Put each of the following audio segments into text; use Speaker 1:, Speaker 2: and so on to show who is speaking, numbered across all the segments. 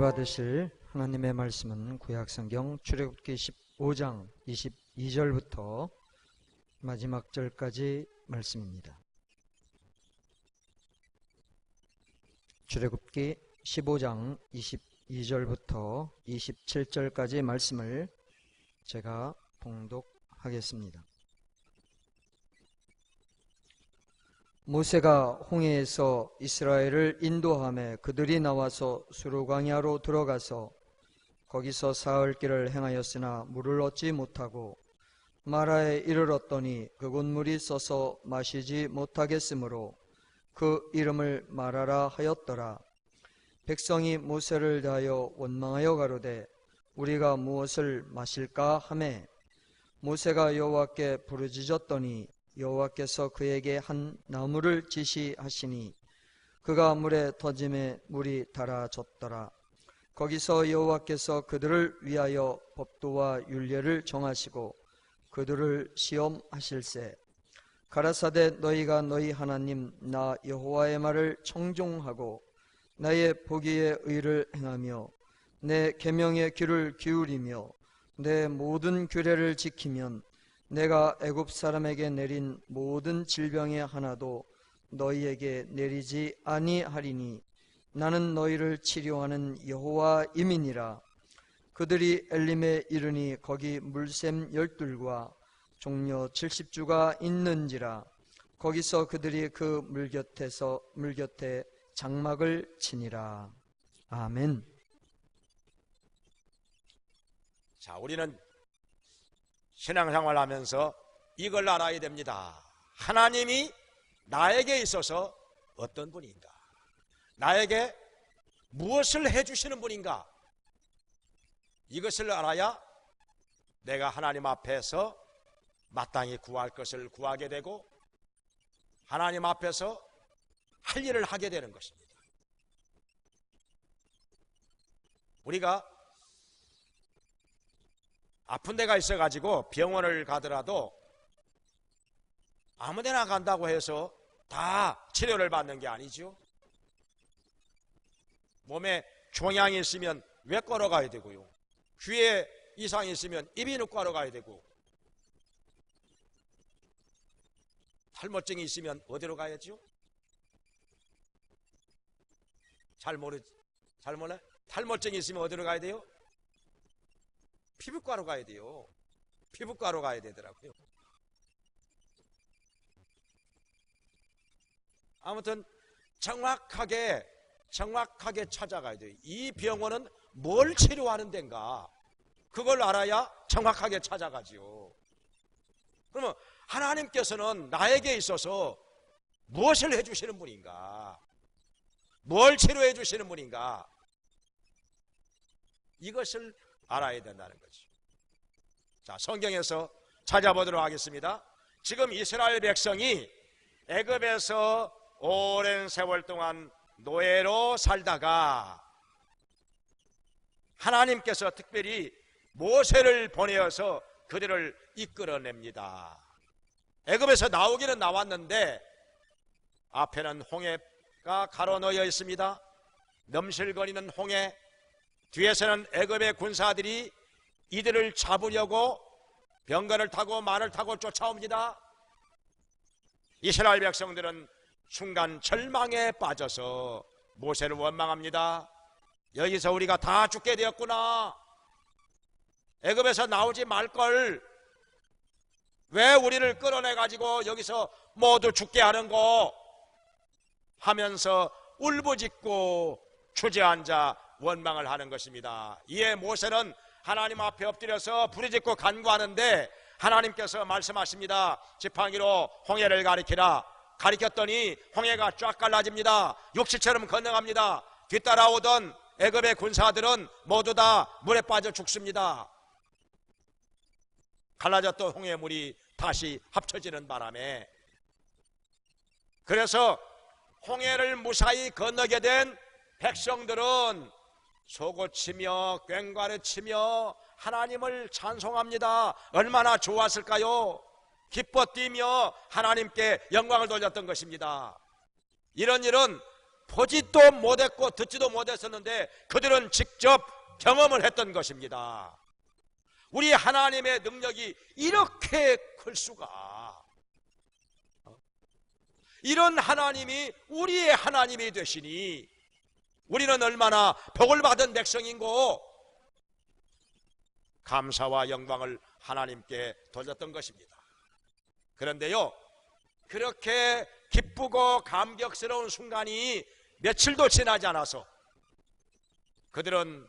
Speaker 1: 받으실 하나님의 말씀은 구약성경 출애굽기 15장 22절부터 마지막 절까지 말씀입니다. 출애굽기 15장 22절부터 27절까지 말씀을 제가 봉독하겠습니다. 모세가 홍해에서 이스라엘을 인도하며 그들이 나와서 수르광야로 들어가서 거기서 사흘 길을 행하였으나 물을 얻지 못하고 마라에 이르렀더니 그곳 물이 써서 마시지 못하겠으므로 그 이름을 마라라 하였더라. 백성이 모세를 대하여 원망하여 가로되 우리가 무엇을 마실까 하매 모세가 여호와께 부르짖었더니 여호와께서 그에게 한 나무를 지시하시니 그가 물에 던짐에 물이 달아졌더라. 거기서 여호와께서 그들을 위하여 법도와 율례를 정하시고 그들을 시험하실세. 가라사대 너희가 너희 하나님 나 여호와의 말을 청종하고 나의 보기의 의를 행하며 내 계명의 귀를 기울이며 내 모든 규례를 지키면 내가 애굽 사람에게 내린 모든 질병의 하나도 너희에게 내리지 아니하리니 나는 너희를 치료하는 여호와임이니라. 그들이 엘림에 이르니 거기 물샘 12과 종려 70주가 있는지라. 거기서 그들이 그 물곁에 장막을 치니라. 아멘.
Speaker 2: 자, 우리는 신앙생활 하면서 이걸 알아야 됩니다. 하나님이 나에게 있어서 어떤 분인가? 나에게 무엇을 해주시는 분인가? 이것을 알아야 내가 하나님 앞에서 마땅히 구할 것을 구하게 되고 하나님 앞에서 할 일을 하게 되는 것입니다. 우리가 아픈 데가 있어가지고 병원을 가더라도 아무 데나 간다고 해서 다 치료를 받는 게 아니죠. 몸에 종양이 있으면 왜 걸어가야 되고요. 귀에 이상이 있으면 이비인후과로 가야 되고 탈모증이 있으면 어디로 가야죠? 잘 몰라? 탈모증이 있으면 어디로 가야 돼요? 피부과로 가야 돼요. 피부과로 가야 되더라고요. 아무튼 정확하게 찾아가야 돼요. 이 병원은 뭘 치료하는 데인가? 그걸 알아야 정확하게 찾아가지요. 그러면 하나님께서는 나에게 있어서 무엇을 해주시는 분인가? 뭘 치료해 주시는 분인가? 이것을 알아야 된다는 거죠. 자, 성경에서 찾아보도록 하겠습니다. 지금 이스라엘 백성이 애굽에서 오랜 세월 동안 노예로 살다가 하나님께서 특별히 모세를 보내어서 그들을 이끌어냅니다. 애굽에서 나오기는 나왔는데 앞에는 홍해가 가로놓여 있습니다. 넘실거리는 홍해, 뒤에서는 애굽의 군사들이 이들을 잡으려고 병거를 타고 말을 타고 쫓아옵니다. 이스라엘 백성들은 순간 절망에 빠져서 모세를 원망합니다. 여기서 우리가 다 죽게 되었구나. 애굽에서 나오지 말걸. 왜 우리를 끌어내가지고 여기서 모두 죽게 하는고 하면서 울부짖고 주저앉아 원망을 하는 것입니다. 이에 모세는 하나님 앞에 엎드려서 부르짖고 간구하는데 하나님께서 말씀하십니다. 지팡이로 홍해를 가리키라. 가리켰더니 홍해가 쫙 갈라집니다. 육지처럼 건너갑니다. 뒤따라오던 애굽의 군사들은 모두 다 물에 빠져 죽습니다. 갈라졌던 홍해 물이 다시 합쳐지는 바람에, 그래서 홍해를 무사히 건너게 된 백성들은 소고치며 꽹과르치며 하나님을 찬송합니다. 얼마나 좋았을까요? 기뻐 뛰며 하나님께 영광을 돌렸던 것입니다. 이런 일은 보지도 못했고 듣지도 못했었는데 그들은 직접 경험을 했던 것입니다. 우리 하나님의 능력이 이렇게 클 수가, 이런 하나님이 우리의 하나님이 되시니 우리는 얼마나 복을 받은 백성인고 감사와 영광을 하나님께 돌렸던 것입니다. 그런데요, 그렇게 기쁘고 감격스러운 순간이 며칠도 지나지 않아서 그들은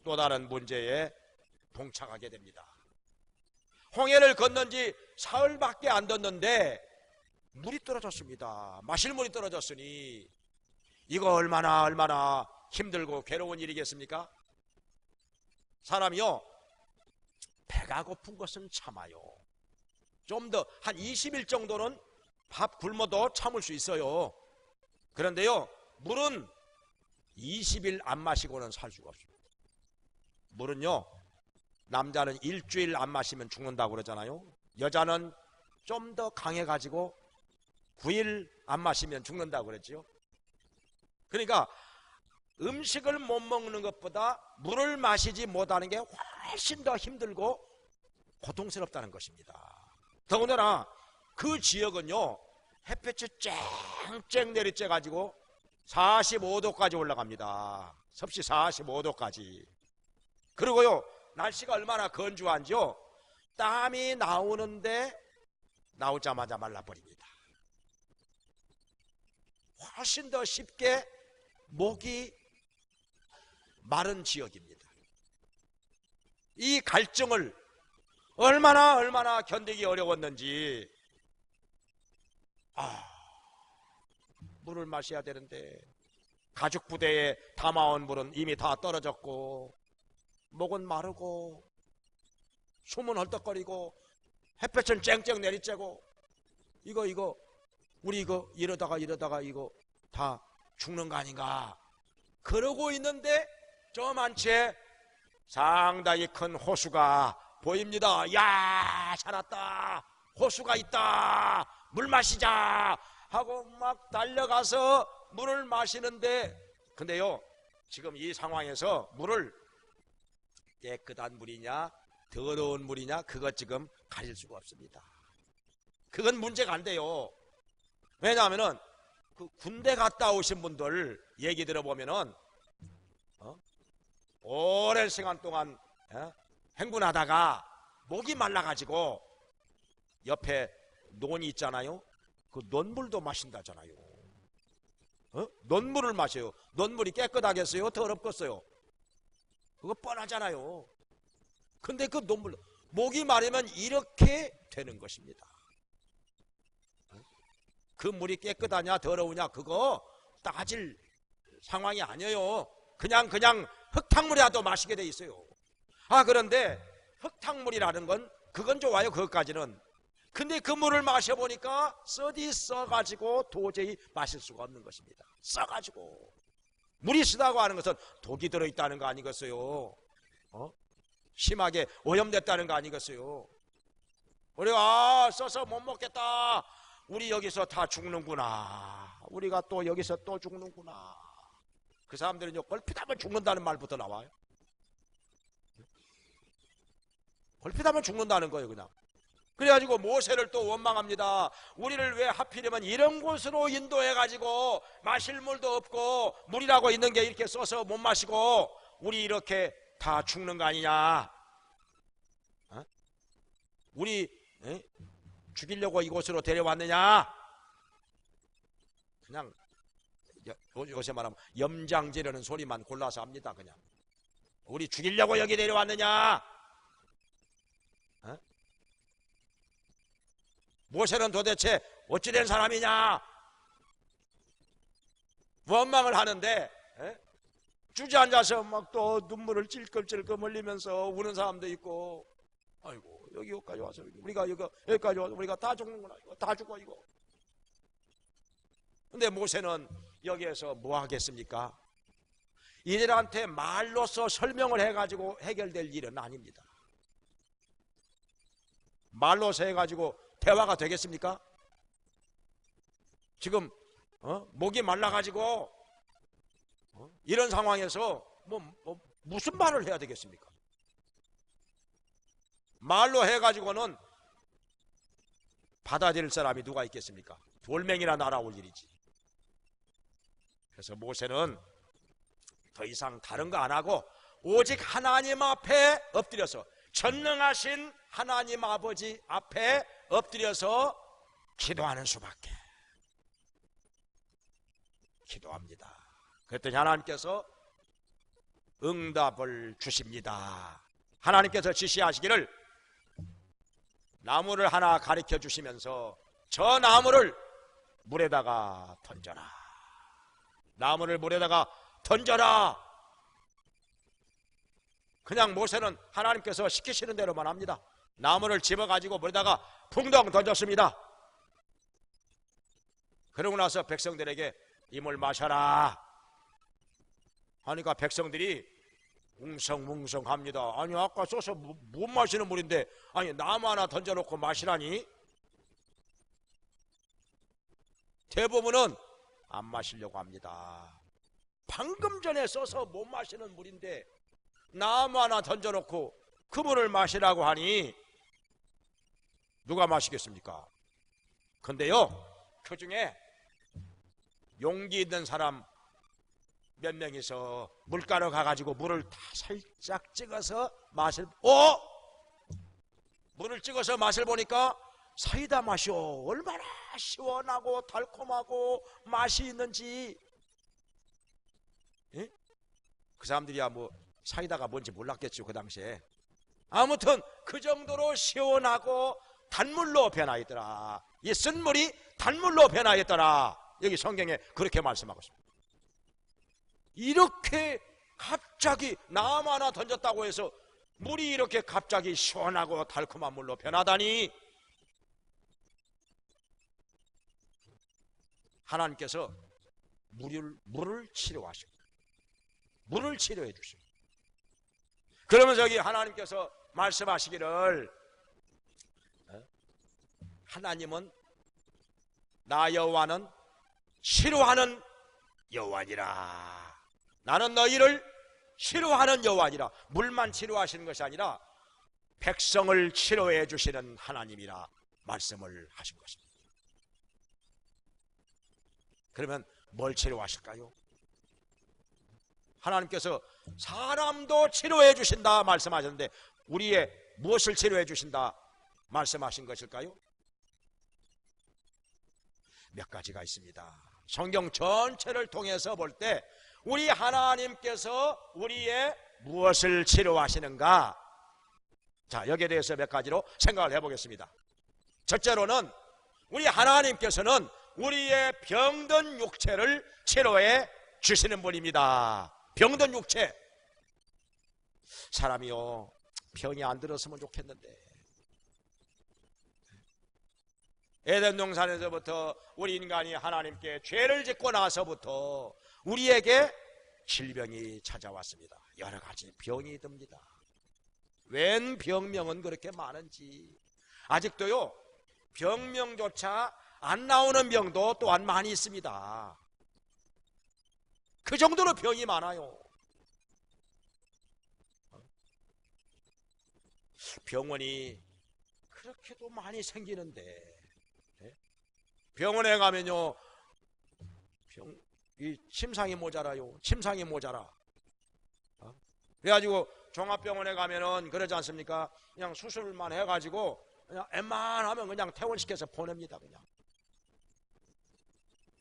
Speaker 2: 또 다른 문제에 봉착하게 됩니다. 홍해를 건넌 지 사흘밖에 안 됐는데 물이 떨어졌습니다. 마실 물이 떨어졌으니 이거 얼마나 힘들고 괴로운 일이겠습니까? 사람이요, 배가 고픈 것은 참아요. 좀 더 한 20일 정도는 밥 굶어도 참을 수 있어요. 그런데요, 물은 20일 안 마시고는 살 수가 없습니다. 물은요, 남자는 일주일 안 마시면 죽는다고 그러잖아요. 여자는 좀 더 강해가지고 9일 안 마시면 죽는다고 그랬죠. 그러니까 음식을 못 먹는 것보다 물을 마시지 못하는 게 훨씬 더 힘들고 고통스럽다는 것입니다. 더군다나 그 지역은요, 햇볕이 쨍쨍 내리쬐 가지고 45도까지 올라갑니다. 섭씨 45도까지. 그리고요, 날씨가 얼마나 건조한지요, 땀이 나오는데 나오자마자 말라버립니다. 훨씬 더 쉽게 목이 마른 지역입니다. 이 갈증을 얼마나 견디기 어려웠는지. 물을 마셔야 되는데 가죽 부대에 담아온 물은 이미 다 떨어졌고 목은 마르고 숨은 헐떡거리고 햇볕은 쨍쨍 내리쬐고 우리 이러다가 이거 다 죽는 거 아닌가 그러고 있는데 저 만치에 상당히 큰 호수가 보입니다. 야, 살았다, 호수가 있다, 물 마시자 하고 막 달려가서 물을 마시는데, 근데요, 지금 이 상황에서 물을 깨끗한 물이냐 더러운 물이냐 그것 지금 가릴 수가 없습니다. 그건 문제가 안 돼요. 왜냐하면은 그 군대 갔다 오신 분들 얘기 들어보면은 오랜 시간 동안 행군하다가 목이 말라가지고 옆에 논이 있잖아요. 그 논물도 마신다잖아요. 논물을 마셔요. 논물이 깨끗하겠어요? 더럽겠어요? 그거 뻔하잖아요. 근데 그 논물, 목이 마르면 이렇게 되는 것입니다. 그 물이 깨끗하냐 더러우냐 그거 따질 상황이 아니에요. 그냥 흙탕물이라도 마시게 돼 있어요. 그런데 흙탕물이라는 건 그건 좋아요, 그것까지는. 근데 그 물을 마셔보니까 써가지고 도저히 마실 수가 없는 것입니다. 써가지고. 물이 쓰다고 하는 것은 독이 들어있다는 거 아니겠어요? 심하게 오염됐다는 거 아니겠어요? 우리가 써서 못 먹겠다, 우리 여기서 다 죽는구나, 우리가 또 여기서 또 죽는구나. 그 사람들은요, 걸핏하면 죽는다는 말부터 나와요. 걸핏하면 죽는다는 거예요, 그냥. 그래가지고 모세를 또 원망합니다. 우리를 왜 하필이면 이런 곳으로 인도해가지고 마실 물도 없고 물이라고 있는 게 이렇게 써서 못 마시고 우리 이렇게 다 죽는 거 아니냐? 우리 죽이려고 이곳으로 데려왔느냐? 그냥 요새 말하면 염장지르는 소리만 골라서 합니다. 그냥 우리 죽이려고 여기 데려왔느냐? 모세는 도대체 어찌된 사람이냐? 원망을 하는데 주저앉아서 막 또 눈물을 찔끔찔끔 흘리면서 우는 사람도 있고, 아이고 여기까지 와서 우리가 여기까지 와서 우리가 다 죽는구나, 이거 다 죽어 이거. 근데 모세는 여기에서 뭐 하겠습니까? 이들한테 말로써 설명을 해가지고 해결될 일은 아닙니다. 말로써 해가지고 대화가 되겠습니까? 지금 목이 말라가지고 이런 상황에서 무슨 말을 해야 되겠습니까? 말로 해가지고는 받아들일 사람이 누가 있겠습니까? 돌멩이나 날아올 일이지. 그래서 모세는 더 이상 다른 거 안 하고 오직 하나님 앞에 엎드려서, 전능하신 하나님 아버지 앞에 엎드려서 기도하는 수밖에. 기도합니다. 그랬더니 하나님께서 응답을 주십니다. 하나님께서 지시하시기를 나무를 하나 가르쳐 주시면서 저 나무를 물에다가 던져라. 나무를 물에다가 던져라. 그냥 모세는 하나님께서 시키시는 대로만 합니다. 나무를 집어가지고 물에다가 풍덩 던졌습니다. 그러고 나서 백성들에게 이 물 마셔라 하니까 백성들이 웅성웅성합니다. 아니 아까 써서 못 마시는 물인데 아니 나무 하나 던져놓고 마시라니? 대부분은 안 마시려고 합니다. 방금 전에 써서 못 마시는 물인데 나무 하나 던져놓고 그 물을 마시라고 하니 누가 마시겠습니까? 근데요, 그 중에 용기 있는 사람 몇 명이서 물가로 가가지고 물을 다 살짝 찍어서 물을 찍어서 맛을 보니까 사이다 맛이요. 얼마나 시원하고 달콤하고 맛이 있는지. 예? 그 사람들이야 사이다가 뭔지 몰랐겠죠, 그 당시에. 아무튼 그 정도로 시원하고 단물로 변화했더라. 이 쓴물이 단물로 변화했더라. 여기 성경에 그렇게 말씀하고 있습니다. 이렇게 갑자기 나무 하나 던졌다고 해서 물이 이렇게 갑자기 시원하고 달콤한 물로 변하다니. 하나님께서 물을 치료하십니다. 물을 치료해 주십니다. 그러면서 여기 하나님께서 말씀하시기를 하나님은 나 여호와는 치료하는 여호와니라. 나는 너희를 치료하는 여호와니라. 물만 치료하시는 것이 아니라 백성을 치료해 주시는 하나님이라 말씀을 하신 것입니다. 그러면 뭘 치료하실까요? 하나님께서 사람도 치료해 주신다 말씀하셨는데 우리의 무엇을 치료해 주신다 말씀하신 것일까요? 몇 가지가 있습니다. 성경 전체를 통해서 볼 때 우리 하나님께서 우리의 무엇을 치료하시는가? 자, 여기에 대해서 몇 가지로 생각을 해보겠습니다. 첫째로는 우리 하나님께서는 우리의 병든 육체를 치료해 주시는 분입니다. 병든 육체. 사람이요, 병이 안 들었으면 좋겠는데. 에덴 동산에서부터 우리 인간이 하나님께 죄를 짓고 나서부터 우리에게 질병이 찾아왔습니다. 여러 가지 병이 듭니다. 웬 병명은 그렇게 많은지. 아직도요, 병명조차 안 나오는 병도 또한 많이 있습니다. 그 정도로 병이 많아요. 병원이 그렇게도 많이 생기는데 병원에 가면요, 이 침상이 모자라요. 침상이 모자라. 그래가지고 종합병원에 가면은 그러지 않습니까? 그냥 수술만 해가지고 그냥 웬만하면 그냥 퇴원시켜서 보냅니다. 그냥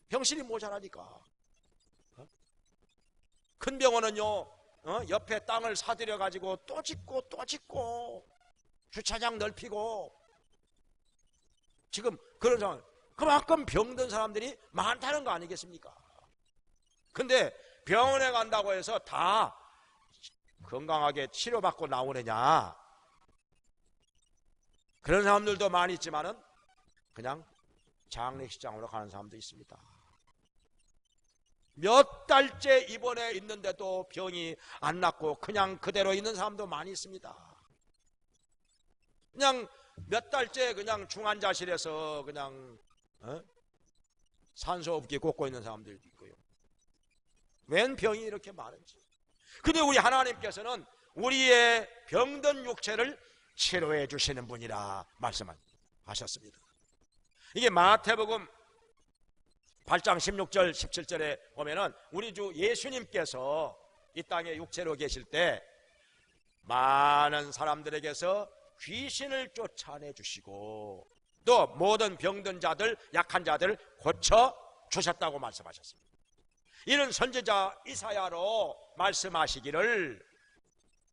Speaker 2: 병실이 모자라니까. 큰 병원은요, 옆에 땅을 사들여 가지고 또 짓고 또 짓고 주차장 넓히고 지금 그런 상황. 그만큼 병든 사람들이 많다는 거 아니겠습니까? 근데 병원에 간다고 해서 다 건강하게 치료받고 나오느냐? 그런 사람들도 많이 있지만은 그냥 장례식장으로 가는 사람도 있습니다. 몇 달째 입원해 있는데도 병이 안 낫고 그냥 그대로 있는 사람도 많이 있습니다. 그냥 몇 달째 그냥 중환자실에서 그냥 산소호흡기 꽂고 있는 사람들도 있고요. 웬 병이 이렇게 많은지. 근데 우리 하나님께서는 우리의 병든 육체를 치료해 주시는 분이라 말씀하셨습니다. 이게 마태복음 8장 16절 17절에 보면은 우리 주 예수님께서 이 땅에 육체로 계실 때 많은 사람들에게서 귀신을 쫓아내 주시고 또 모든 병든 자들, 약한 자들을 고쳐 주셨다고 말씀하셨습니다. 이는 선지자 이사야로 말씀하시기를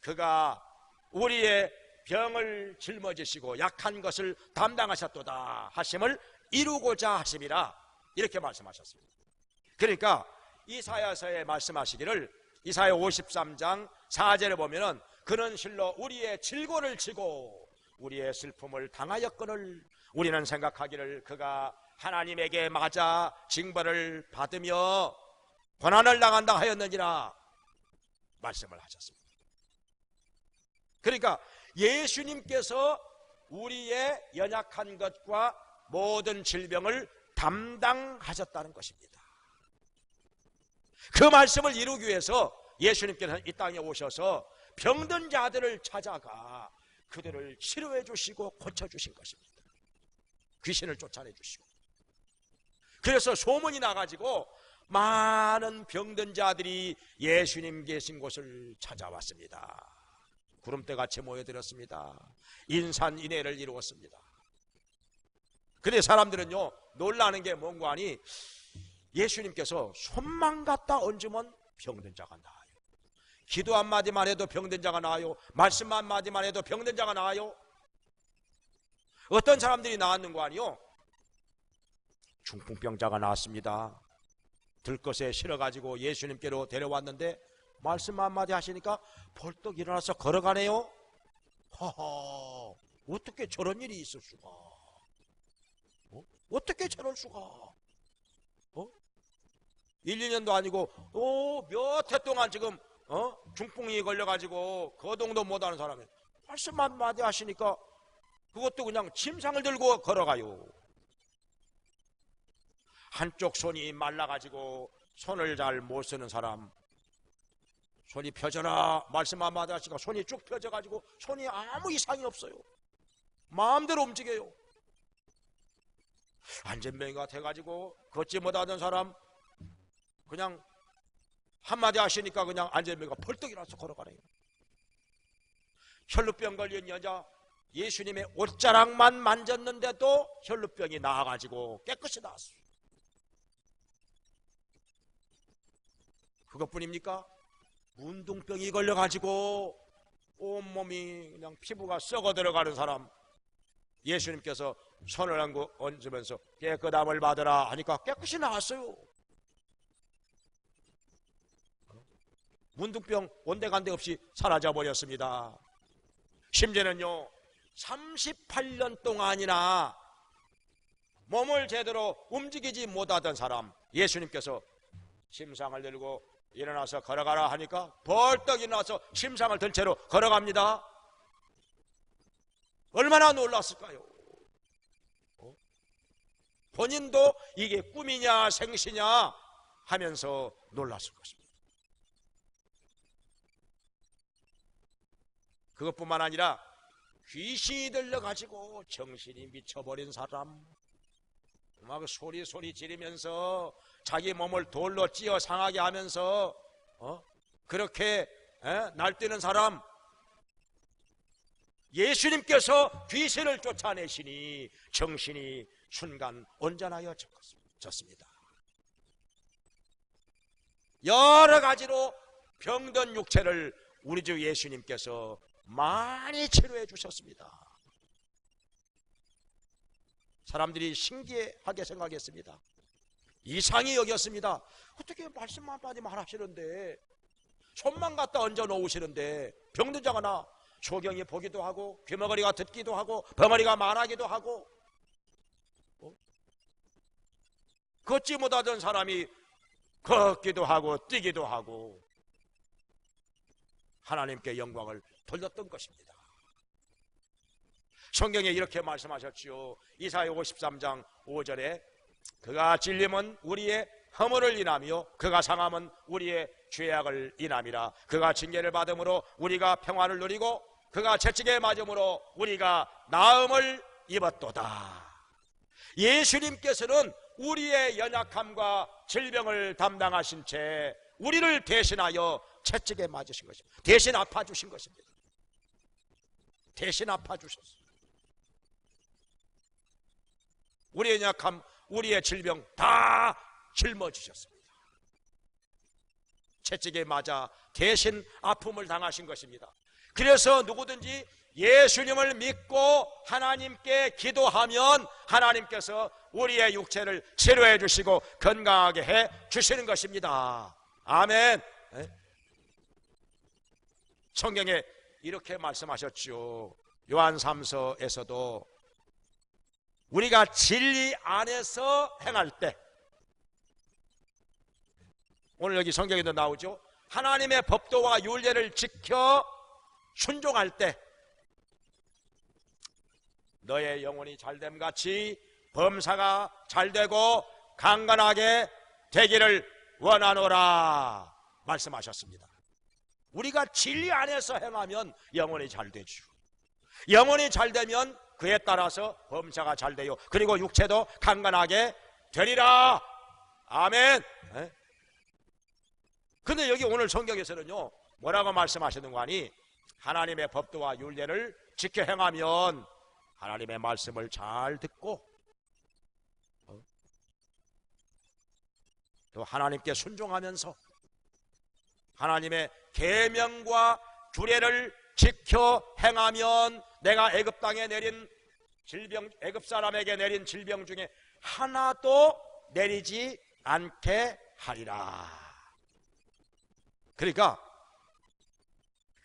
Speaker 2: 그가 우리의 병을 짊어지시고 약한 것을 담당하셨도다 하심을 이루고자 하심이라, 이렇게 말씀하셨습니다. 그러니까 이사야서에 말씀하시기를 이사야 53장 4절에 보면은 그는 실로 우리의 질고를 지고 우리의 슬픔을 당하였거늘 우리는 생각하기를 그가 하나님에게 맞아 징벌을 받으며 고난을 당한다 하였느니라 말씀을 하셨습니다. 그러니까 예수님께서 우리의 연약한 것과 모든 질병을 담당하셨다는 것입니다. 그 말씀을 이루기 위해서 예수님께서는 이 땅에 오셔서 병든 자들을 찾아가 그들을 치료해 주시고 고쳐 주신 것입니다. 귀신을 쫓아내 주시고. 그래서 소문이 나가지고 많은 병든 자들이 예수님 계신 곳을 찾아왔습니다. 구름대같이 모여들었습니다. 인산인해를 이루었습니다. 근데 사람들은요, 놀라는 게 뭔가 하니 예수님께서 손만 갖다 얹으면 병든 자가 나아요. 기도 한마디만 해도 병든 자가 나아요. 말씀 한마디만 해도 병든 자가 나아요. 어떤 사람들이 나왔는가 하니요, 중풍병자가 나왔습니다. 들것에 실어가지고 예수님께로 데려왔는데 말씀 한마디 하시니까 벌떡 일어나서 걸어가네요. 허허, 어떻게 저런 일이 있을 수가? 어떻게 저럴 수가? 1, 2년도 아니고 몇 해 동안 지금 중풍이 걸려가지고 거동도 못하는 사람이 말씀 한마디 하시니까 그것도 그냥 침상을 들고 걸어가요. 한쪽 손이 말라가지고 손을 잘 못 쓰는 사람, 손이 펴져라 말씀 한마디 하시니까 손이 쭉 펴져가지고 손이 아무 이상이 없어요. 마음대로 움직여요. 안전병이가 돼가지고 걷지 못하던 사람 그냥 한마디 하시니까 그냥 안전병이가 벌떡 일어나서 걸어가네요. 혈루병 걸린 여자 예수님의 옷자락만 만졌는데도 혈루병이 나아가지고 깨끗이 나았어요. 그것뿐입니까? 문둥병이 걸려가지고 온몸이 그냥 피부가 썩어 들어가는 사람 예수님께서 손을 얹으면서 깨끗함을 받으라 하니까 깨끗이 나았어요. 문둥병 온데간데 없이 사라져버렸습니다. 심지어는요 38년 동안이나 몸을 제대로 움직이지 못하던 사람 예수님께서 침상을 들고 일어나서 걸어가라 하니까 벌떡 일어나서 침상을 든 채로 걸어갑니다. 얼마나 놀랐을까요? 본인도 이게 꿈이냐 생시냐 하면서 놀랐을 것입니다. 그것뿐만 아니라 귀신이 들려가지고 정신이 미쳐버린 사람, 막 소리 지르면서 자기 몸을 돌로 찧어 상하게 하면서 그렇게 날뛰는 사람, 예수님께서 귀신을 쫓아내시니 정신이 순간 온전하여졌습니다. 여러 가지로 병든 육체를 우리 주 예수님께서 많이 치료해 주셨습니다. 사람들이 신기하게 생각했습니다. 이상히 여겼습니다. 어떻게 말씀 한마디만 하시는데 손만 갖다 얹어 놓으시는데 병든 자가 나 소경이 보기도 하고 귀머거리가 듣기도 하고 벙어리가 말하기도 하고 걷지 못하던 사람이 걷기도 하고 뛰기도 하고 하나님께 영광을 돌렸던 것입니다. 성경에 이렇게 말씀하셨지요. 이사야 53장 5절에 그가 찔림은 우리의 허물을 인하며 그가 상함은 우리의 죄악을 인함이라. 그가 징계를 받음으로 우리가 평화를 누리고 그가 채찍에 맞음으로 우리가 나음을 입었도다. 예수님께서는 우리의 연약함과 질병을 담당하신 채 우리를 대신하여 채찍에 맞으신 것입니다. 대신 아파주신 것입니다. 대신 아파주셨어요. 우리의 연약함, 우리의 질병 다 짊어지셨습니다. 채찍에 맞아 대신 아픔을 당하신 것입니다. 그래서 누구든지 예수님을 믿고 하나님께 기도하면 하나님께서 우리의 육체를 치료해 주시고 건강하게 해 주시는 것입니다. 아멘. 성경에 이렇게 말씀하셨죠. 요한 3서에서도 우리가 진리 안에서 행할 때, 오늘 여기 성경에도 나오죠. 하나님의 법도와 율례를 지켜 순종할 때 너의 영혼이 잘됨 같이 범사가 잘되고 강건하게 되기를 원하노라 말씀하셨습니다. 우리가 진리 안에서 행하면 영혼이 잘되죠. 영혼이 잘되면 그에 따라서 범사가 잘돼요. 그리고 육체도 강건하게 되리라. 아멘. 근데 여기 오늘 성경에서는요, 뭐라고 말씀하시는 거 아니? 하나님의 법도와 율례를 지켜 행하면 하나님의 말씀을 잘 듣고 또 하나님께 순종하면서 하나님의 계명과 규례를 지켜 행하면 내가 애굽 땅에 내린 질병, 애굽 사람에게 내린 질병 중에 하나도 내리지 않게 하리라. 그러니까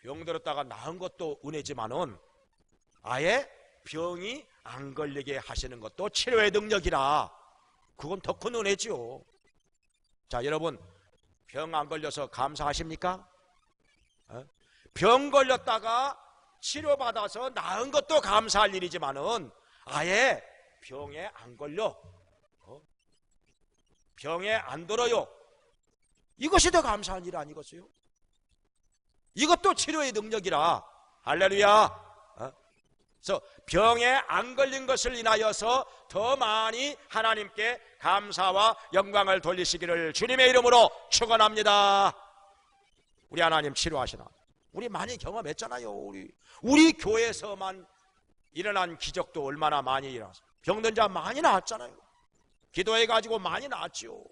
Speaker 2: 병 들었다가 나은 것도 은혜지만은 아예 병이 안 걸리게 하시는 것도 치료의 능력이라 그건 더 큰 은혜지요. 자, 여러분 병 안 걸려서 감사하십니까? 병 걸렸다가 치료받아서 나은 것도 감사할 일이지만은 아예 병에 안 걸려, 병에 안 들어요, 이것이 더 감사한 일 아니겠어요? 이것도 치료의 능력이라. 할렐루야. 그래서 병에 안 걸린 것을 인하여서 더 많이 하나님께 감사와 영광을 돌리시기를 주님의 이름으로 축원합니다. 우리 하나님 치료하시나? 우리 많이 경험했잖아요. 우리 교회에서만 일어난 기적도 얼마나 많이 일어났어요. 병든 자 많이 나았잖아요. 기도해가지고 많이 나았죠.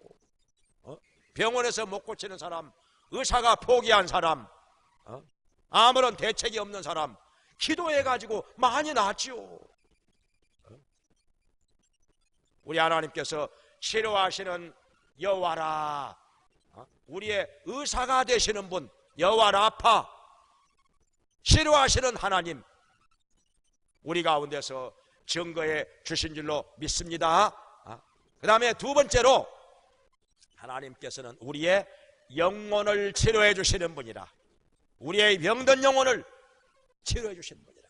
Speaker 2: 병원에서 못 고치는 사람, 의사가 포기한 사람, 아무런 대책이 없는 사람 기도해가지고 많이 나았지요. 우리 하나님께서 치료하시는 여호와라, 우리의 의사가 되시는 분 여호와 라파, 치료하시는 하나님 우리 가운데서 증거해 주신 줄로 믿습니다. 그 다음에 두 번째로 하나님께서는 우리의 영혼을 치료해 주시는 분이라. 우리의 병든 영혼을 치료해 주시는 분이라.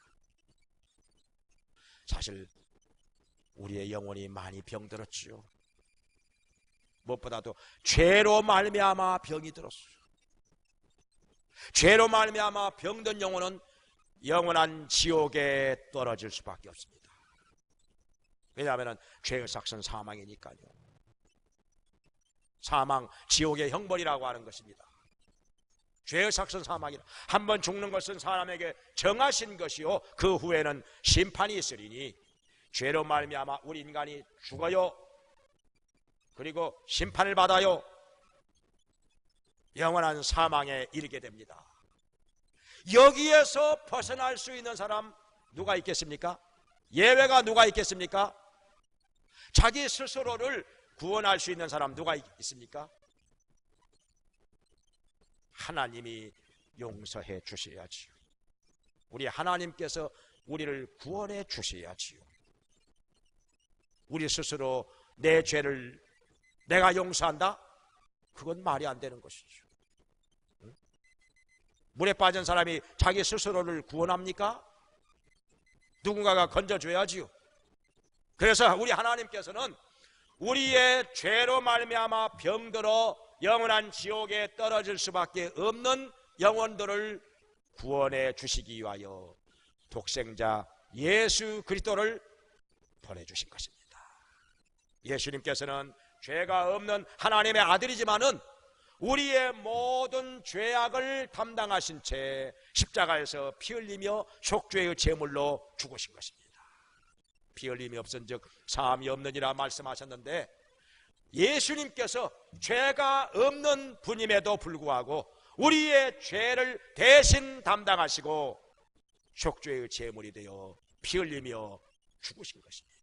Speaker 2: 사실 우리의 영혼이 많이 병들었지요. 무엇보다도 죄로 말미암아 병이 들었어요. 죄로 말미암아 병든 영혼은 영원한 지옥에 떨어질 수밖에 없습니다. 왜냐하면 죄의 삭은 사망이니까요. 사망, 지옥의 형벌이라고 하는 것입니다. 죄의 삭은 사망이라. 한번 죽는 것은 사람에게 정하신 것이요 그 후에는 심판이 있으리니 죄로 말미암아 우리 인간이 죽어요. 그리고 심판을 받아요. 영원한 사망에 이르게 됩니다. 여기에서 벗어날 수 있는 사람 누가 있겠습니까? 예외가 누가 있겠습니까? 자기 스스로를 구원할 수 있는 사람 누가 있습니까? 하나님이 용서해 주셔야지요. 우리 하나님께서 우리를 구원해 주셔야지요. 우리 스스로 내 죄를 내가 용서한다? 그건 말이 안 되는 것이죠. 물에 빠진 사람이 자기 스스로를 구원합니까? 누군가가 건져줘야지요. 그래서 우리 하나님께서는 우리의 죄로 말미암아 병들어 영원한 지옥에 떨어질 수밖에 없는 영혼들을 구원해 주시기 위하여 독생자 예수 그리스도를 보내주신 것입니다. 예수님께서는 죄가 없는 하나님의 아들이지만은 우리의 모든 죄악을 담당하신 채 십자가에서 피 흘리며 속죄의 제물로 죽으신 것입니다. 피 흘림이 없은즉 사함이 없느니라 말씀하셨는데, 예수님께서 죄가 없는 분임에도 불구하고 우리의 죄를 대신 담당하시고 속죄의 제물이 되어 피 흘리며 죽으신 것입니다.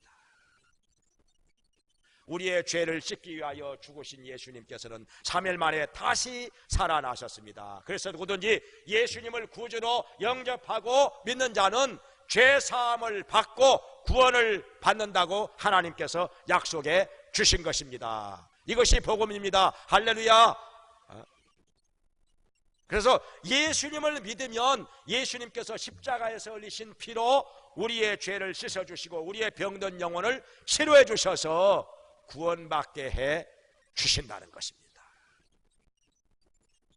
Speaker 2: 우리의 죄를 씻기 위하여 죽으신 예수님께서는 3일 만에 다시 살아나셨습니다. 그래서 누구든지 예수님을 구주로 영접하고 믿는 자는 죄사함을 받고 구원을 받는다고 하나님께서 약속해 주신 것입니다. 이것이 복음입니다. 할렐루야. 그래서 예수님을 믿으면 예수님께서 십자가에서 흘리신 피로 우리의 죄를 씻어주시고 우리의 병든 영혼을 치료해 주셔서 구원받게 해 주신다는 것입니다.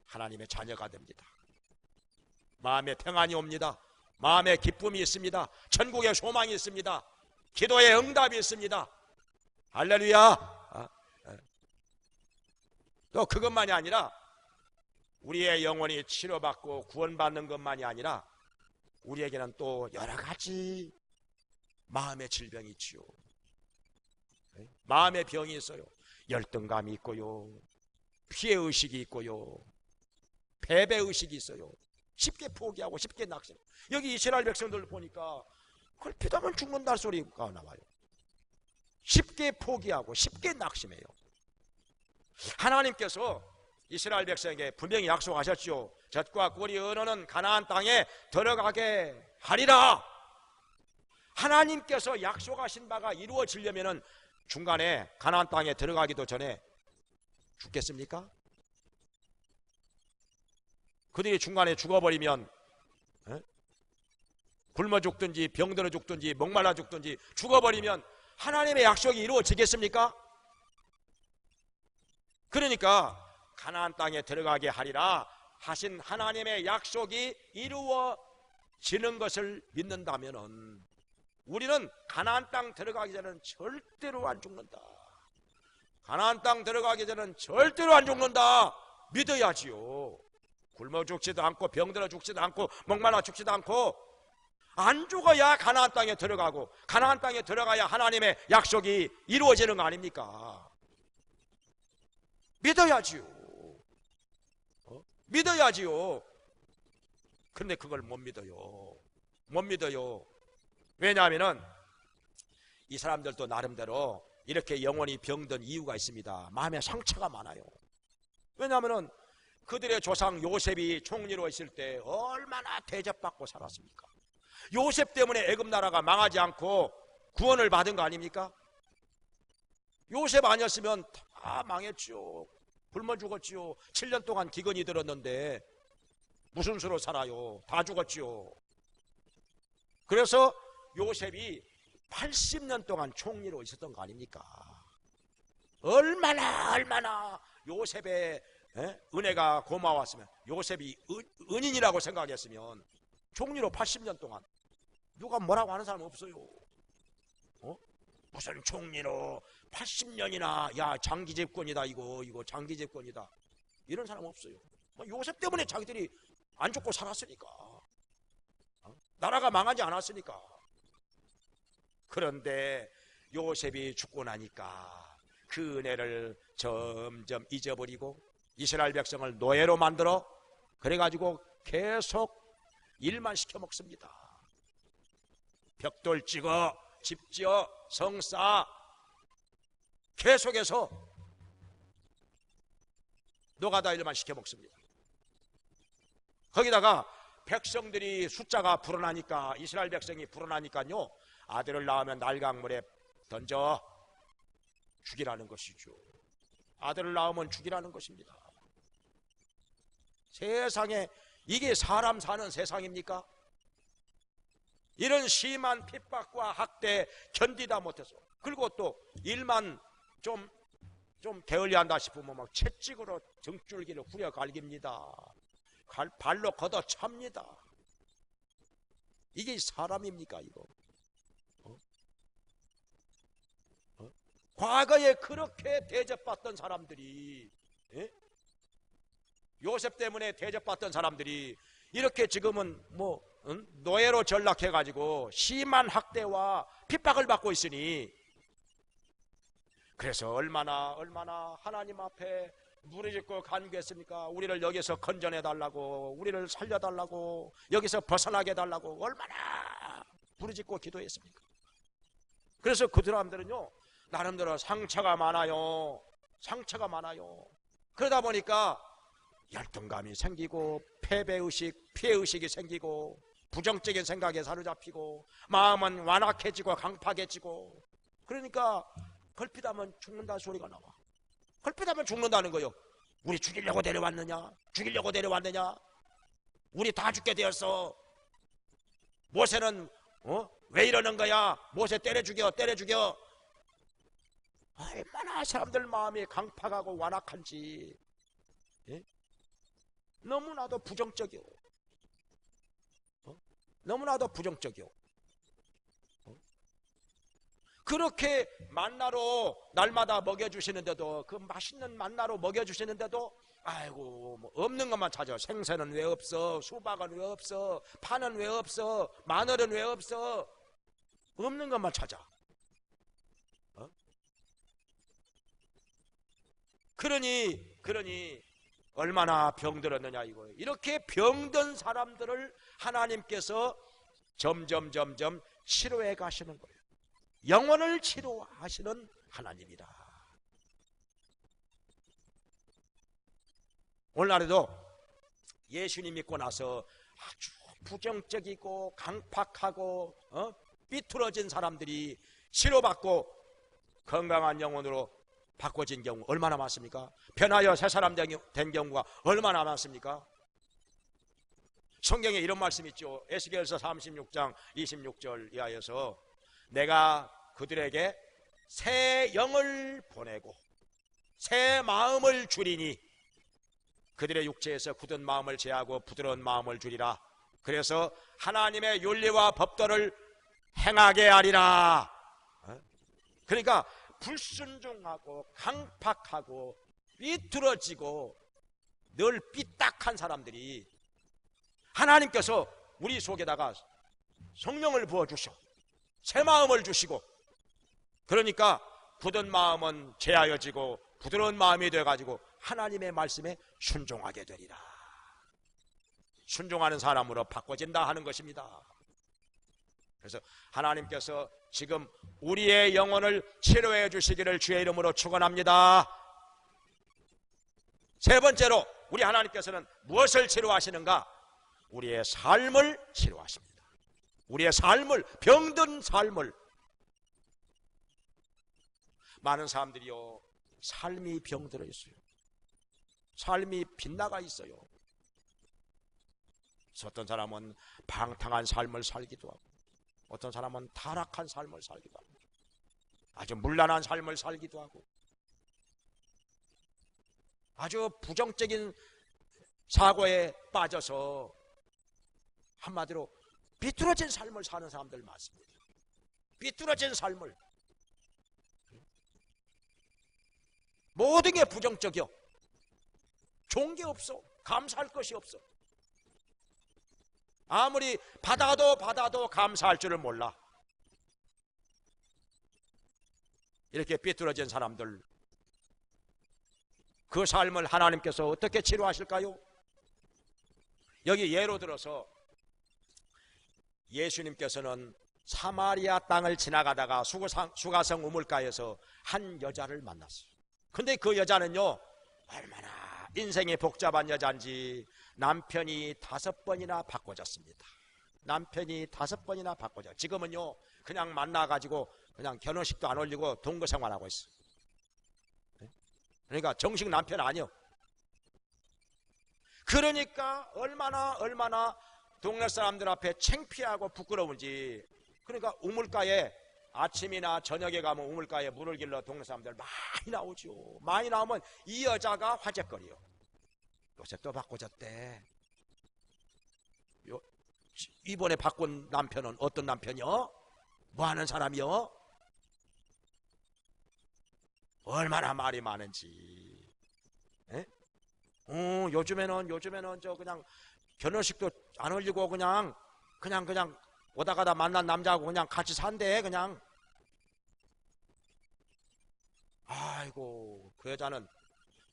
Speaker 2: 하나님의 자녀가 됩니다. 마음에 평안이 옵니다. 마음에 기쁨이 있습니다. 천국에 소망이 있습니다. 기도에 응답이 있습니다. 할렐루야. 또 그것만이 아니라 우리의 영혼이 치료받고 구원받는 것만이 아니라 우리에게는 또 여러 가지 마음의 질병이 있지요. 마음의 병이 있어요. 열등감이 있고요, 피해의식이 있고요, 패배의식이 있어요. 쉽게 포기하고 쉽게 낙심. 여기 이스라엘 백성들 보니까 그걸 피하면 죽는다는 소리가 나와요. 쉽게 포기하고 쉽게 낙심해요. 하나님께서 이스라엘 백성에게 분명히 약속하셨죠. 젖과 꿀이 흐르는 가나안 땅에 들어가게 하리라. 하나님께서 약속하신 바가 이루어지려면 중간에 가나안 땅에 들어가기도 전에 죽겠습니까? 그들이 중간에 죽어버리면 굶어 죽든지 병들어 죽든지 목말라 죽든지 죽어버리면 하나님의 약속이 이루어지겠습니까? 그러니까 가나안 땅에 들어가게 하리라 하신 하나님의 약속이 이루어지는 것을 믿는다면 우리는 가나안 땅 들어가기 전에는 절대로 안 죽는다. 가나안 땅 들어가기 전에는 절대로 안 죽는다 믿어야지요. 굶어 죽지도 않고 병들어 죽지도 않고 목말라 죽지도 않고 안 죽어야 가나안 땅에 들어가고 가나안 땅에 들어가야 하나님의 약속이 이루어지는 거 아닙니까? 믿어야지요. 믿어야지요. 근데 그걸 못 믿어요. 못 믿어요. 왜냐하면 이 사람들도 나름대로 이렇게 영혼이 병든 이유가 있습니다. 마음에 상처가 많아요. 왜냐하면 그들의 조상 요셉이 총리로 있을 때 얼마나 대접받고 살았습니까? 요셉 때문에 애굽 나라가 망하지 않고 구원을 받은 거 아닙니까? 요셉 아니었으면 다 망했죠. 굶어 죽었지요. 7년 동안 기근이 들었는데 무슨 수로 살아요? 다 죽었지요. 그래서 요셉이 80년 동안 총리로 있었던 거 아닙니까? 얼마나 요셉의 은혜가 고마웠으면, 요셉이 은인이라고 생각했으면 총리로 80년 동안 누가 뭐라고 하는 사람 없어요. 무슨 총리로 80년이나 야 장기 집권이다 이거 장기 집권이다 이런 사람 없어요. 요셉 때문에 자기들이 안 죽고 살았으니까, 나라가 망하지 않았으니까. 그런데 요셉이 죽고 나니까 그 은혜를 점점 잊어버리고 이스라엘 백성을 노예로 만들어 그래가지고 계속 일만 시켜 먹습니다. 벽돌 찍어, 집 지어, 성 쌓아 계속해서 노가다 일만 시켜 먹습니다. 거기다가 백성들이 숫자가 불어나니까, 이스라엘 백성이 불어나니까요, 아들을 낳으면 날강물에 던져 죽이라는 것이죠. 아들을 낳으면 죽이라는 것입니다. 세상에 이게 사람 사는 세상입니까? 이런 심한 핍박과 학대 견디다 못해서, 그리고 또 일만 좀 게을리한다 싶으면 막 채찍으로 등줄기를 후려 갈깁니다. 발로 걷어 찹니다. 이게 사람입니까 이거? 과거에 그렇게 대접받던 사람들이, 예? 요셉 때문에 대접받던 사람들이 이렇게 지금은 노예로 전락해가지고 심한 학대와 핍박을 받고 있으니, 그래서 얼마나 하나님 앞에 무릎짓고 간구했습니까? 우리를 여기서 건져내달라고, 우리를 살려달라고, 여기서 벗어나게 해달라고 얼마나 부르짖고 기도했습니까? 그래서 그 사람들은요, 나름대로 상처가 많아요. 그러다 보니까 열등감이 생기고 패배의식, 피해의식이 생기고 부정적인 생각에 사로잡히고 마음은 완악해지고 강팍해지고, 그러니까 걸핏하면 죽는다는 소리가 나와. 걸핏하면 죽는다는 거요. 우리 죽이려고 데려왔느냐? 우리 다 죽게 되었어. 모세는 왜 이러는 거야? 모세 때려 죽여. 얼마나 사람들 마음이 강팍하고 완악한지, 예? 너무나도 부정적이요. 그렇게 만나로 날마다 먹여주시는데도, 그 맛있는 만나로 먹여주시는데도 아이고 뭐 없는 것만 찾아. 생선은 왜 없어? 수박은 왜 없어? 파는 왜 없어? 마늘은 왜 없어? 없는 것만 찾아. 그러니 얼마나 병들었느냐 이거예요. 이렇게 병든 사람들을 하나님께서 점점 치료해 가시는 거예요. 영혼을 치료하시는 하나님이다. 오늘날에도 예수님 믿고 나서 아주 부정적이고 강팍하고 삐뚤어진 사람들이 치료받고 건강한 영혼으로 바꿔진 경우 얼마나 많습니까? 변하여 새 사람 된 경우가 얼마나 많습니까? 성경에 이런 말씀이 있죠. 에스겔서 36장 26절 이하에서 내가 그들에게 새 영을 보내고 새 마음을 주리니 그들의 육체에서 굳은 마음을 제하고 부드러운 마음을 주리라. 그래서 하나님의 윤리와 법도를 행하게 하리라. 그러니까 불순종하고 강팍하고 삐뚤어지고 늘 삐딱한 사람들이 하나님께서 우리 속에다가 성령을 부어주셔 새 마음을 주시고, 그러니까 굳은 마음은 제하여지고 부드러운 마음이 되어가지고 하나님의 말씀에 순종하게 되리라. 순종하는 사람으로 바꿔진다 하는 것입니다. 그래서 하나님께서 지금 우리의 영혼을 치료해 주시기를 주의 이름으로 축원합니다. 세 번째로 우리 하나님께서는 무엇을 치료하시는가? 우리의 삶을 치료하십니다. 우리의 삶을, 병든 삶을. 많은 사람들이요, 삶이 병들어 있어요. 삶이 빗나가 있어요. 어떤 사람은 방탕한 삶을 살기도 하고, 어떤 사람은 타락한 삶을 살기도 하고, 아주 문란한 삶을 살기도 하고, 아주 부정적인 사고에 빠져서 한마디로 비뚤어진 삶을 사는 사람들 많습니다. 비뚤어진 삶을. 모든 게 부정적이요. 좋은 게 없어. 감사할 것이 없어. 아무리 받아도 감사할 줄을 몰라. 이렇게 삐뚤어진 사람들, 그 삶을 하나님께서 어떻게 치료하실까요? 여기 예로 들어서 예수님께서는 사마리아 땅을 지나가다가 수가성 우물가에서 한 여자를 만났어요. 근데 그 여자는요, 얼마나 인생이 복잡한 여자인지 남편이 5번이나 바꿔졌습니다. 남편이 5번이나 바꿔져. 지금은요, 그냥 만나가지고 그냥 결혼식도 안 올리고 동거 생활하고 있어. 그러니까 정식 남편 아니요. 그러니까 얼마나 동네 사람들 앞에 창피하고 부끄러운지. 그러니까 우물가에 아침이나 저녁에 가면 우물가에 물을 길러 동네 사람들 많이 나오죠. 많이 나오면 이 여자가 화제거리요. 요새 또 바꿔졌대. 이번에 바꾼 남편은 어떤 남편이요? 뭐 하는 사람이요? 얼마나 말이 많은지. 에? 요즘에는 저 그냥 결혼식도 안 올리고 그냥 오다 가다 만난 남자하고 그냥 같이 산대. 그냥. 아이고, 그 여자는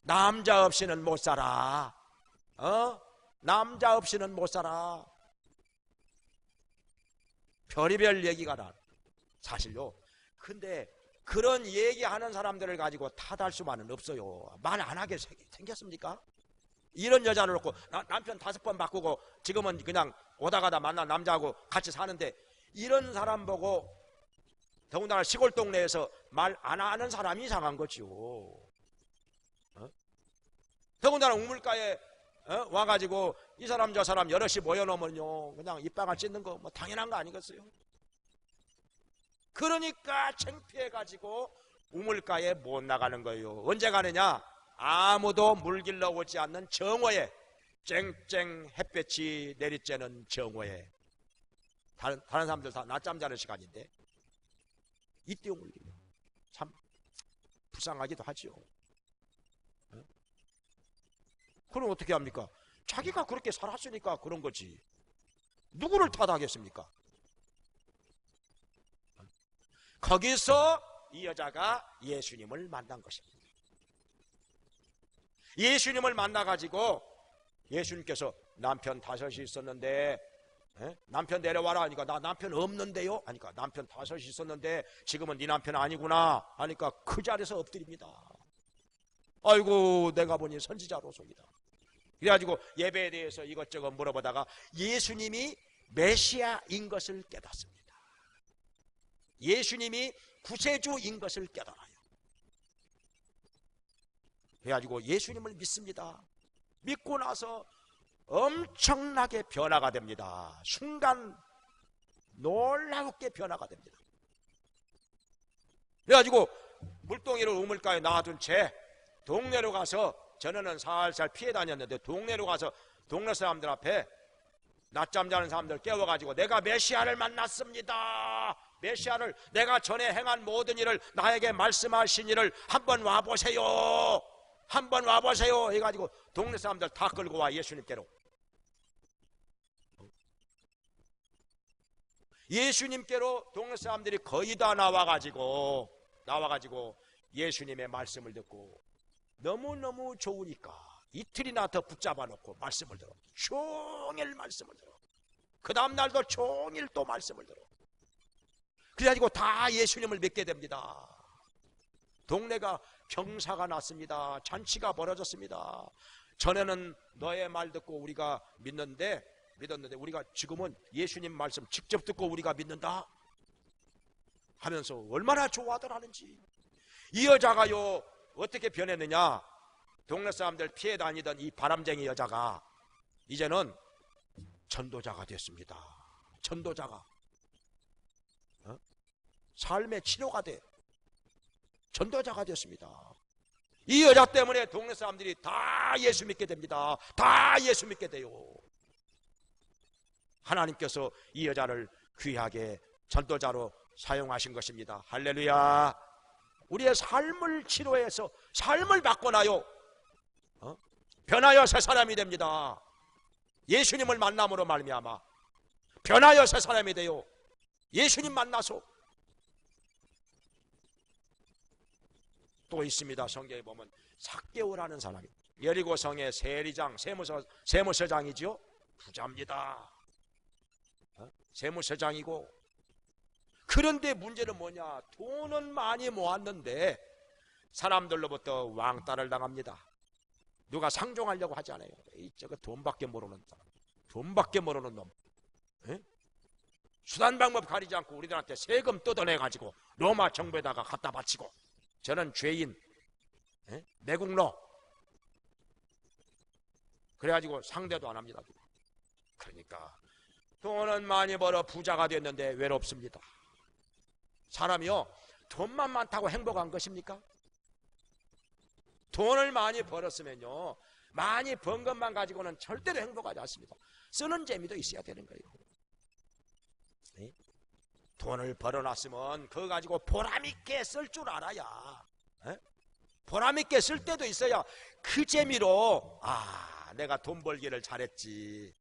Speaker 2: 남자 없이는 못 살아. 남자 없이는 못 살아. 별의별 얘기가 나. 사실요. 근데 그런 얘기하는 사람들을 가지고 탓할 수만은 없어요. 말 안 하게 생겼습니까? 이런 여자를 놓고 남편 5번 바꾸고 지금은 그냥 오다 가다 만난 남자하고 같이 사는데, 이런 사람 보고 더군다나 시골 동네에서 말 안 하는 사람이 이상한 거죠. 더군다나 우물가에 와가지고 이 사람 저 사람 여럿이 모여놓으면요 그냥 입방울 찢는 거 뭐 당연한 거 아니겠어요? 그러니까 창피해가지고 우물가에 못 나가는 거예요. 언제 가느냐? 아무도 물 길러 오지 않는 정오에, 쨍쨍 햇볕이 내리쬐는 정오에, 다른 사람들 다 낮잠 자는 시간인데 이때 우물길러. 참 불쌍하기도 하죠. 그럼 어떻게 합니까? 자기가 그렇게 살았으니까 그런 거지. 누구를 탓하겠습니까? 거기서 이 여자가 예수님을 만난 것입니다. 예수님을 만나가지고 예수님께서 남편 5이 있었는데, 남편 내려와라 하니까 나 남편 없는데요? 하니까 남편 5이 있었는데 지금은 네 남편 아니구나 하니까 그 자리에서 엎드립니다. 아이고, 내가 보니 선지자로소이다. 그래가지고 예배에 대해서 이것저것 물어보다가 예수님이 메시아인 것을 깨닫습니다. 예수님이 구세주인 것을 깨달아요. 그래가지고 예수님을 믿습니다. 믿고 나서 엄청나게 변화가 됩니다. 순간 놀랍게 변화가 됩니다. 그래가지고 물동이를 우물가에 놔둔 채 동네로 가서, 전에는 살살 피해 다녔는데 동네로 가서 동네 사람들 앞에 낮잠 자는 사람들 깨워가지고 내가 메시아를 만났습니다. 메시아를, 내가 전에 행한 모든 일을, 나에게 말씀하신 일을 한번 와보세요. 한번 와보세요 해가지고 동네 사람들 다 끌고 와 예수님께로. 예수님께로 동네 사람들이 거의 다 나와가지고 예수님의 말씀을 듣고 너무너무 좋으니까 이틀이나 더 붙잡아 놓고 말씀을 들어. 종일 말씀을 들어. 그 다음 날도 종일 또 말씀을 들어. 그래가지고 다 예수님을 믿게 됩니다. 동네가 경사가 났습니다. 잔치가 벌어졌습니다. 전에는 너의 말 듣고 우리가 믿었는데 우리가 지금은 예수님 말씀 직접 듣고 우리가 믿는다 하면서 얼마나 좋아하더라는지. 이 여자가요 어떻게 변했느냐? 동네 사람들 피해 다니던 이 바람쟁이 여자가 이제는 전도자가 됐습니다. 전도자가 삶의 치료가 돼 전도자가 됐습니다. 이 여자 때문에 동네 사람들이 다 예수 믿게 됩니다. 다 예수 믿게 돼요. 하나님께서 이 여자를 귀하게 전도자로 사용하신 것입니다. 할렐루야. 우리의 삶을 치료해서 삶을 바꿔놔요. 변하여 새 사람이 됩니다. 예수님을 만남으로 말미암아 변하여 새 사람이 돼요. 예수님 만나서. 또 있습니다. 성경에 보면 삭개오라는 사람이, 여리고성의 세리장, 세무서장이죠. 부자입니다. 세무서장이고, 그런데 문제는 뭐냐? 돈은 많이 모았는데 사람들로부터 왕따를 당합니다. 누가 상종하려고 하지 않아요. 저거 돈밖에 모르는 사람, 돈밖에 모르는 놈. 수단 방법 가리지 않고 우리들한테 세금 뜯어내가지고 로마 정부에다가 갖다 바치고, 저는 죄인, 매국노. 그래가지고 상대도 안 합니다. 그러니까 돈은 많이 벌어 부자가 됐는데 외롭습니다. 사람이요, 돈만 많다고 행복한 것입니까? 돈을 많이 벌었으면요, 많이 번 것만 가지고는 절대로 행복하지 않습니다. 쓰는 재미도 있어야 되는 거예요. 네? 돈을 벌어놨으면 그거 가지고 보람있게 쓸 줄 알아야, 네? 보람있게 쓸 때도 있어야 그 재미로 내가 돈 벌기를 잘했지,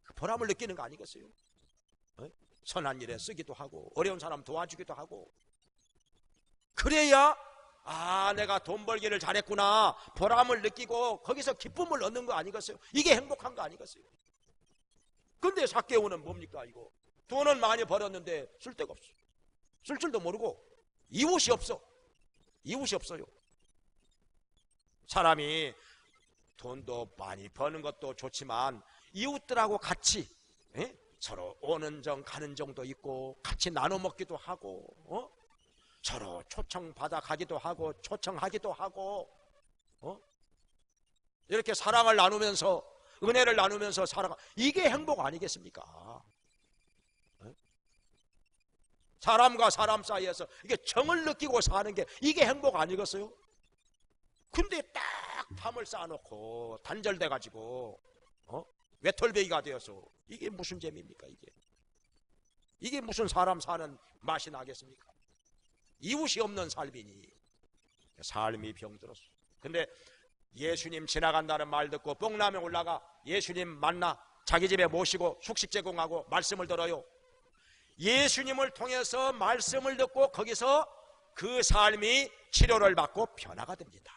Speaker 2: 그 보람을 느끼는 거 아니겠어요? 네? 선한 일에 쓰기도 하고 어려운 사람 도와주기도 하고, 그래야 내가 돈 벌기를 잘했구나 보람을 느끼고 거기서 기쁨을 얻는 거 아니겠어요? 이게 행복한 거 아니겠어요? 근데 삭개오는 뭡니까? 이거 돈은 많이 벌었는데 쓸 데가 없어. 쓸 줄도 모르고 이웃이 없어. 이웃이 없어요. 사람이 돈도 많이 버는 것도 좋지만 이웃들하고 같이 서로 오는 정 가는 정도 있고 같이 나눠 먹기도 하고 서로 초청받아 가기도 하고 초청하기도 하고 이렇게 사랑을 나누면서 은혜를 나누면서 살아가, 이게 행복 아니겠습니까? 사람과 사람 사이에서 이게 정을 느끼고 사는 게 이게 행복 아니겠어요? 근데 딱 담을 쌓아놓고 단절돼 가지고 외톨배기가 되어서 이게 무슨 재미입니까? 이게 무슨 사람 사는 맛이 나겠습니까? 이웃이 없는 삶이니 삶이 병들었어. 근데 예수님 지나간다는 말 듣고 뽕라면 올라가 예수님 만나 자기 집에 모시고 숙식 제공하고 말씀을 들어요. 예수님을 통해서 말씀을 듣고 거기서 그 삶이 치료를 받고 변화가 됩니다.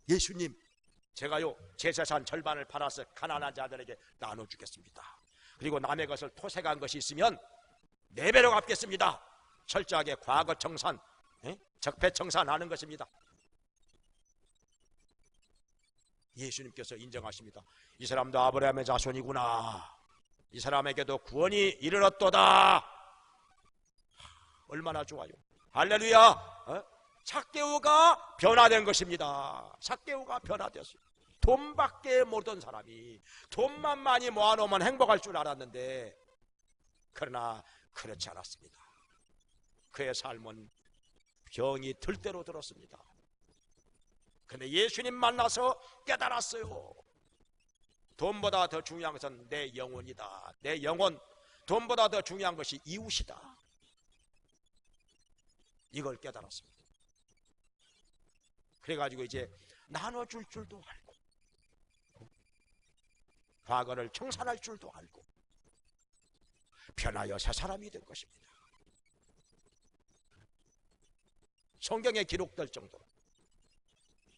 Speaker 2: 예수님, 제가요 제 재산 절반을 팔아서 가난한 자들에게 나눠주겠습니다. 그리고 남의 것을 토색한 것이 있으면 4배로 갚겠습니다. 철저하게 과거 청산, 적폐청산하는 것입니다. 예수님께서 인정하십니다. 이 사람도 아브라함의 자손이구나. 이 사람에게도 구원이 이르렀도다. 얼마나 좋아요. 할렐루야. 삭개오가 변화된 것입니다. 삭개오가 변화되었어요. 돈밖에 모르던 사람이 돈만 많이 모아놓으면 행복할 줄 알았는데, 그러나 그렇지 않았습니다. 그의 삶은 병이 들대로 들었습니다. 그런데 예수님 만나서 깨달았어요. 돈보다 더 중요한 것은 내 영혼이다. 내 영혼. 돈보다 더 중요한 것이 이웃이다. 이걸 깨달았습니다. 그래가지고 이제 나눠줄 줄도 알고 과거를 청산할 줄도 알고 변하여 새 사람이 된 것입니다. 성경에 기록될 정도로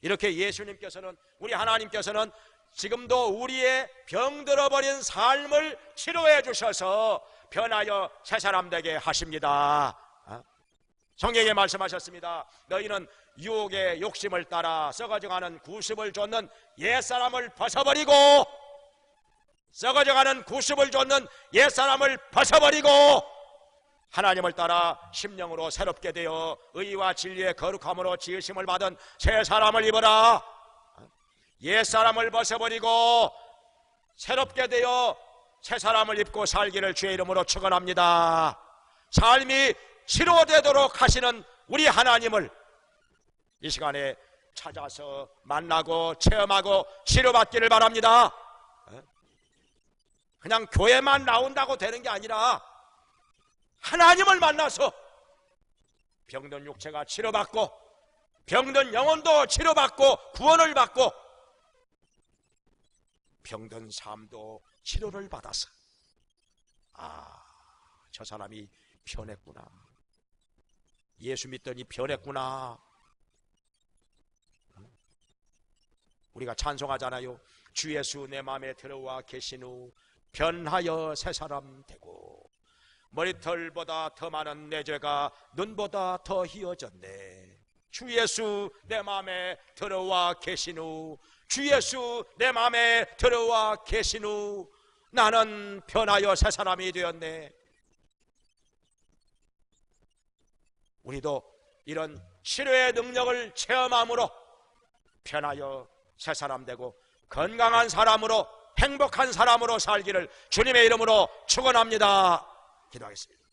Speaker 2: 이렇게 예수님께서는, 우리 하나님께서는 지금도 우리의 병들어버린 삶을 치료해 주셔서 변하여 새 사람 되게 하십니다. 성경에 말씀하셨습니다. 너희는 유혹의 욕심을 따라 썩어져가는 구습을 좇는 옛사람을 벗어버리고, 썩어져가는 구습을 좇는 옛사람을 벗어버리고 하나님을 따라 심령으로 새롭게 되어 의와 진리의 거룩함으로 지으심을 받은 새 사람을 입어라. 옛사람을 벗어버리고 새롭게 되어 새 사람을 입고 살기를 주의 이름으로 축원합니다. 삶이 치료되도록 하시는 우리 하나님을 이 시간에 찾아서 만나고 체험하고 치료받기를 바랍니다. 그냥 교회만 나온다고 되는 게 아니라 하나님을 만나서 병든 육체가 치료받고 병든 영혼도 치료받고 구원을 받고 병든 삶도 치료를 받아서 저 사람이 변했구나, 예수 믿더니 변했구나. 우리가 찬송하잖아요. 주 예수 내 마음에 들어와 계신 후 변하여 새 사람 되고 머리털보다 더 많은 내 죄가 눈보다 더 희어졌네. 주 예수 내 마음에 들어와 계신 후, 주 예수 내 마음에 들어와 계신 후 나는 변하여 새 사람이 되었네. 우리도 이런 치료의 능력을 체험함으로 변하여 새 사람 되고 건강한 사람으로 행복한 사람으로 살기를 주님의 이름으로 축원합니다. 기도하겠습니다.